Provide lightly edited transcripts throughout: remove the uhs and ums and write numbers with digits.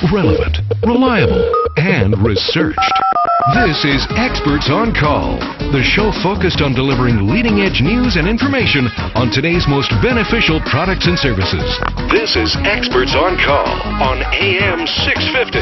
relevant, reliable, and researched. This is Experts on Call, the show focused on delivering leading-edge news and information on today's most beneficial products and services. This is Experts on Call on AM 650.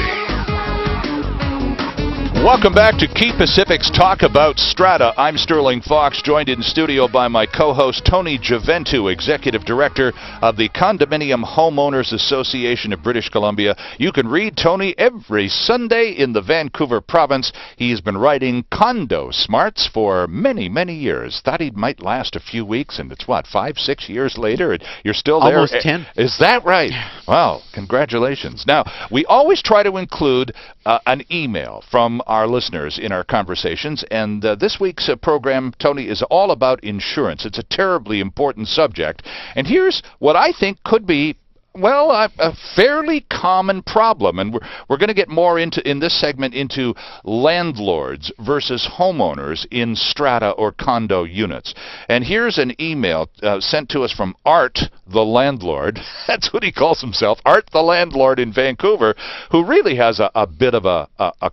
Welcome back to Key Pacific's Talk About Strata. I'm Sterling Fox, joined in studio by my co-host Tony Giventu, Executive Director of the Condominium Homeowners Association of British Columbia. You can read Tony every Sunday in the Vancouver province. He's been writing Condo Smarts for many, many years. Thought he might last a few weeks, and it's what, 5-6 years later, and you're still there? Almost 10. Is that right? Wow, congratulations. Now, we always try to include an email from our listeners in our conversations, and this week's program, Tony, is all about insurance. It's a terribly important subject, and here's what I think could be, well, a fairly common problem, and we're going to get more into, in this segment, into landlords versus homeowners in strata or condo units. And here's an email sent to us from Art, the landlord. That's what he calls himself, Art, the landlord in Vancouver, who really has a bit of a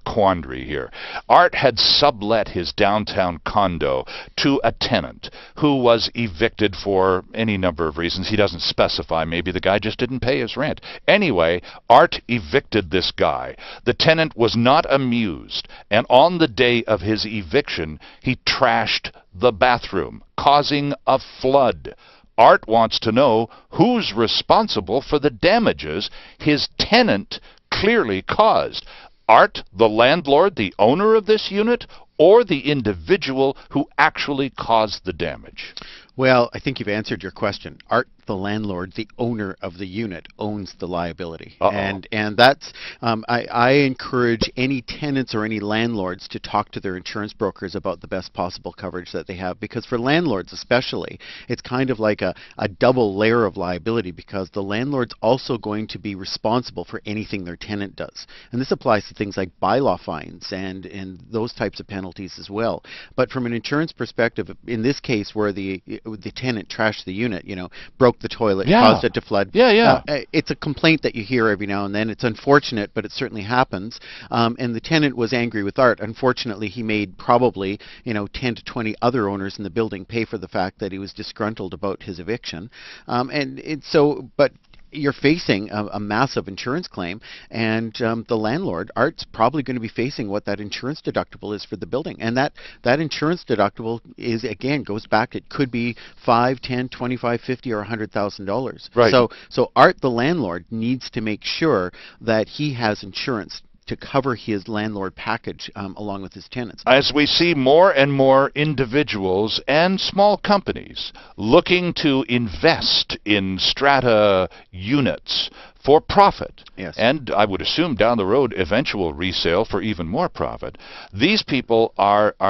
quandary here. Art had sublet his downtown condo to a tenant who was evicted for any number of reasons. He doesn't specify. Maybe the guy just didn't pay his rent. Anyway, Art evicted this guy. The tenant was not amused, and on the day of his eviction, he trashed the bathroom, causing a flood. Art wants to know who's responsible for the damages his tenant clearly caused. Art, the landlord, the owner of this unit, or the individual who actually caused the damage? Well, I think you've answered your question. Art, the landlord, the owner of the unit, owns the liability. And that's, I encourage any tenants or any landlords to talk to their insurance brokers about the best possible coverage that they have. Because for landlords especially, it's kind of like a double layer of liability, because the landlord's also going to be responsible for anything their tenant does. And this applies to things like bylaw fines and those types of penalties as well. But from an insurance perspective, in this case where the tenant trashed the unit, broke the toilet, caused it to flood. It's a complaint that you hear every now and then. It's unfortunate, but it certainly happens. And the tenant was angry with Art. Unfortunately, he made probably 10 to 20 other owners in the building pay for the fact that he was disgruntled about his eviction. But you're facing a massive insurance claim, and the landlord, Art's probably going to be facing what that insurance deductible is for the building. And that insurance deductible is, again, goes back, it could be $5, $10, $25, $50, or $100,000. Right. So Art, the landlord, needs to make sure that he has insurance to cover his landlord package along with his tenants. As we see more and more individuals and small companies looking to invest in strata units for profit, yes, and I would assume down the road eventual resale for even more profit, these people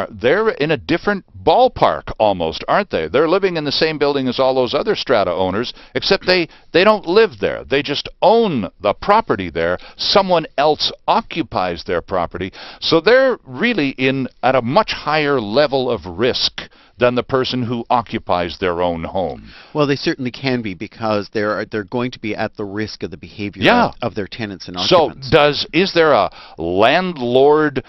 they're in a different ballpark almost, aren't they? They're living in the same building as all those other strata owners, except they don't live there. They just own the property there. Someone else occupies their property, so they're really at a much higher level of risk than the person who occupies their own home. Well, they certainly can be, because they're going to be at the risk of the behavior of their tenants and occupants. So is there a landlord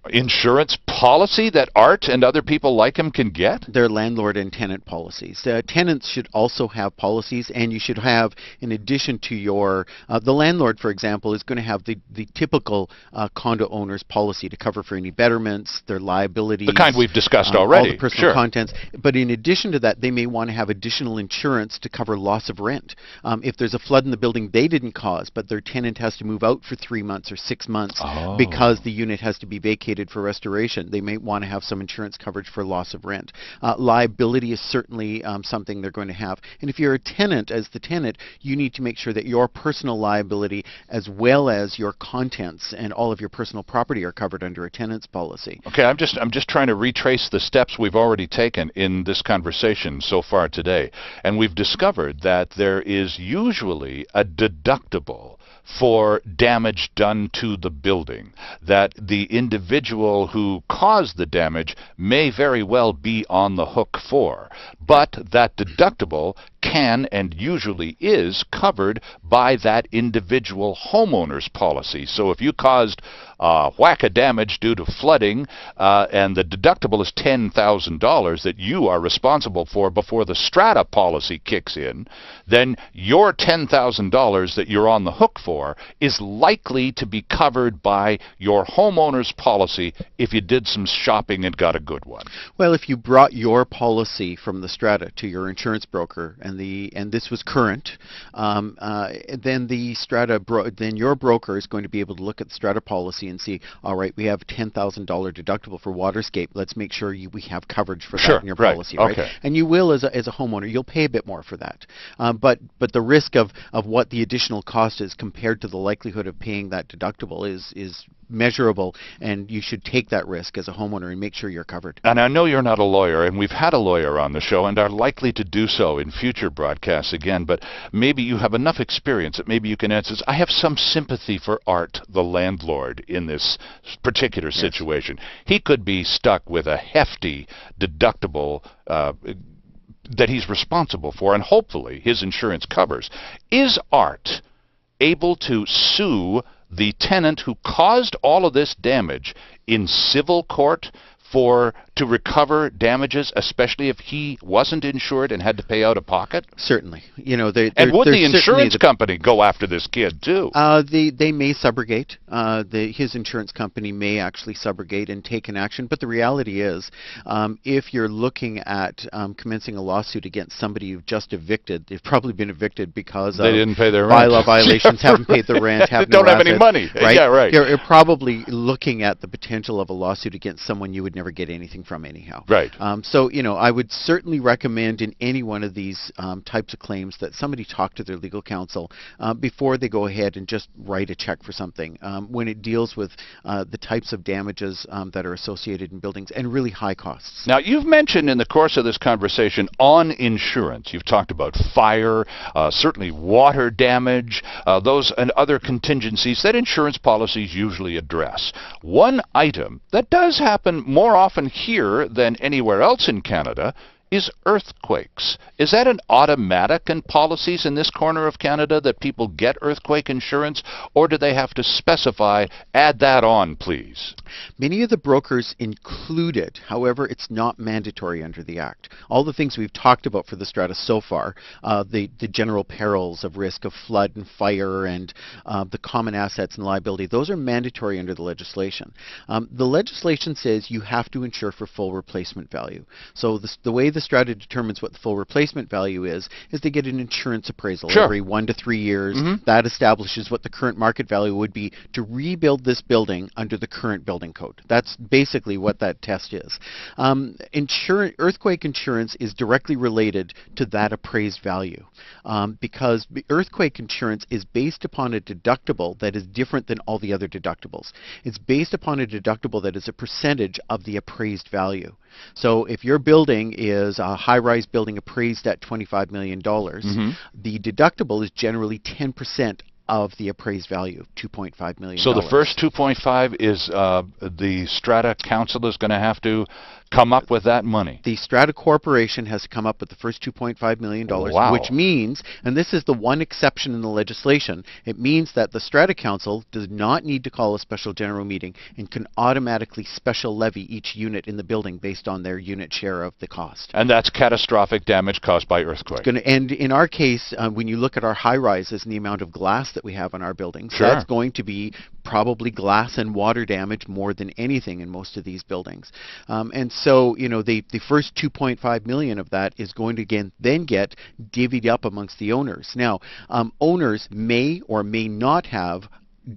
insurance policy that Art and other people like him can get? They're landlord and tenant policies. Tenants should also have policies, and you should have, in addition to your, the landlord, for example, is going to have the typical condo owner's policy to cover for any betterments, their liabilities. The kind we've discussed already. All the personal contents. But in addition to that, they may want to have additional insurance to cover loss of rent. If there's a flood in the building they didn't cause, but their tenant has to move out for 3 months or 6 months because the unit has to be vacated for restoration, they may want to have some insurance coverage for loss of rent. Liability is certainly something they're going to have. And if you're a tenant, as the tenant, you need to make sure that your personal liability as well as your contents and all of your personal property are covered under a tenant's policy. Okay, I'm just trying to retrace the steps we've already taken in this conversation so far today. And we've discovered that there is usually a deductible for damage done to the building, that the individual who caused the damage may very well be on the hook for, but that deductible can and usually is covered by that individual homeowner's policy. So if you caused a whack of damage due to flooding and the deductible is $10,000 that you are responsible for before the strata policy kicks in, then your $10,000 that you're on the hook for is likely to be covered by your homeowner's policy if you did some shopping and got a good one. Well, if you brought your policy from the strata to your insurance broker and this was current, then the strata then your broker is going to be able to look at the strata policy and see, all right, we have $10,000 deductible for waterscape. Let's make sure we have coverage for that in your policy, right? Okay. And you will, as a homeowner, you'll pay a bit more for that. But the risk of what the additional cost is compared to the likelihood of paying that deductible is measurable, and you should take that risk as a homeowner and make sure you're covered. And I know you're not a lawyer, and we've had a lawyer on the show and are likely to do so in future broadcasts again, but maybe you have enough experience that maybe you can answer this. I have some sympathy for Art, the landlord, in this particular situation. He could be stuck with a hefty deductible that he's responsible for, and hopefully his insurance covers. Is Art able to sue the tenant who caused all of this damage in civil court to recover damages, especially if he wasn't insured and had to pay out of pocket? Certainly. And would the insurance company go after this kid too? They may subrogate. His insurance company may actually subrogate and take an action. But the reality is, if you're looking at commencing a lawsuit against somebody you've just evicted, they've probably been evicted because they didn't pay their rent. Bylaw violations, haven't paid the rent, don't have any money. Right? Yeah, right. You're probably looking at the potential of a lawsuit against someone you would never get anything from anyhow. Right. So, I would certainly recommend in any one of these types of claims that somebody talk to their legal counsel before they go ahead and just write a check for something. When it deals with the types of damages that are associated in buildings and really high costs. Now, you've mentioned in the course of this conversation on insurance, you've talked about fire, certainly water damage, those and other contingencies that insurance policies usually address. One item that does happen more often here than anywhere else in Canada is earthquakes. Is that an automatic in policies in this corner of Canada that people get earthquake insurance, or do they have to specify, add that on, please? Many of the brokers include it. However, it's not mandatory under the Act. All the things we've talked about for the strata so far, the general perils of risk of flood and fire and the common assets and liability, those are mandatory under the legislation. The legislation says you have to insure for full replacement value. So the way the strata determines what the full replacement value is they get an insurance appraisal every 1 to 3 years. That establishes what the current market value would be to rebuild this building under the current building code. That's basically what that test is. Earthquake insurance is directly related to that appraised value because earthquake insurance is based upon a deductible that is different than all the other deductibles. It's based upon a deductible that is a percentage of the appraised value. So if your building is a high-rise building appraised at $25 million, the deductible is generally 10% of the appraised value, $2.5 million. So the first 2.5 is the strata council is going to have to come up with that money. The Strata Corporation has come up with the first $2.5 million, which means, and this is the one exception in the legislation, it means that the Strata Council does not need to call a special general meeting and can automatically special levy each unit in the building based on their unit share of the cost. And that's catastrophic damage caused by earthquake. And in our case, when you look at our high-rises and the amount of glass that we have on our buildings, that's going to be probably glass and water damage more than anything in most of these buildings. And so, the first 2.5 million of that is going to then get divvied up amongst the owners. Now, owners may or may not have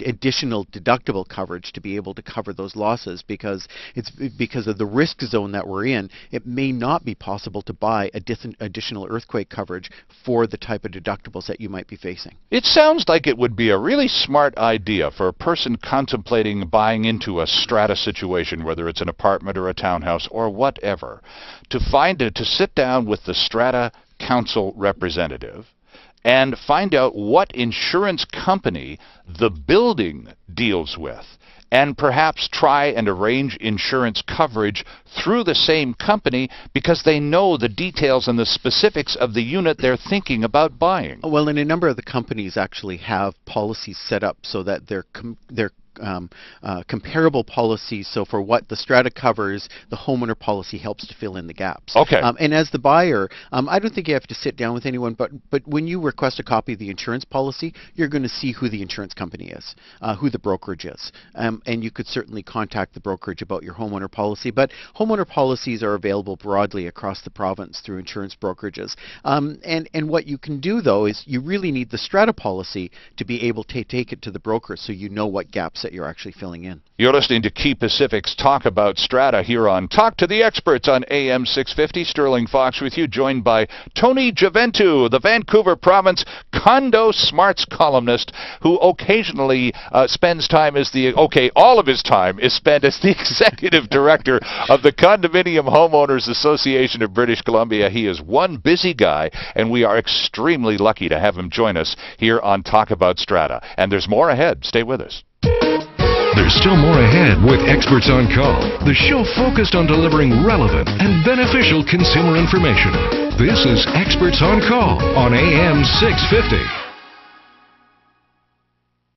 additional deductible coverage to be able to cover those losses because of the risk zone that we're in. It may not be possible to buy additional earthquake coverage for the type of deductibles that you might be facing. It sounds like it would be a really smart idea for a person contemplating buying into a strata situation, whether it's an apartment or a townhouse or whatever, to sit down with the Strata Council representative and find out what insurance company the building deals with. and perhaps try and arrange insurance coverage through the same company because they know the details and the specifics of the unit they're thinking about buying. Well, and a number of the companies actually have policies set up so that they're comparable policies. So for what the strata covers, the homeowner policy helps to fill in the gaps. Okay. And as the buyer, I don't think you have to sit down with anyone, but when you request a copy of the insurance policy, you're going to see who the insurance company is, who the brokerage is. And you could certainly contact the brokerage about your homeowner policy. But homeowner policies are available broadly across the province through insurance brokerages. And what you can do, though, is you really need the strata policy to be able to take it to the broker so you know what gaps that you're actually filling in. You're listening to Key Pacific's Talk About Strata here on Talk to the Experts on AM 650. Sterling Fox with you, joined by Tony Giaventu, the Vancouver Province Condo Smarts columnist, who occasionally spends time as all of his time is spent as the executive director of the Condominium Homeowners Association of British Columbia. He is one busy guy, and we are extremely lucky to have him join us here on Talk About Strata. And there's more ahead. Stay with us. There's still more ahead with Experts on Call, the show focused on delivering relevant and beneficial consumer information. This is Experts on Call on AM 650.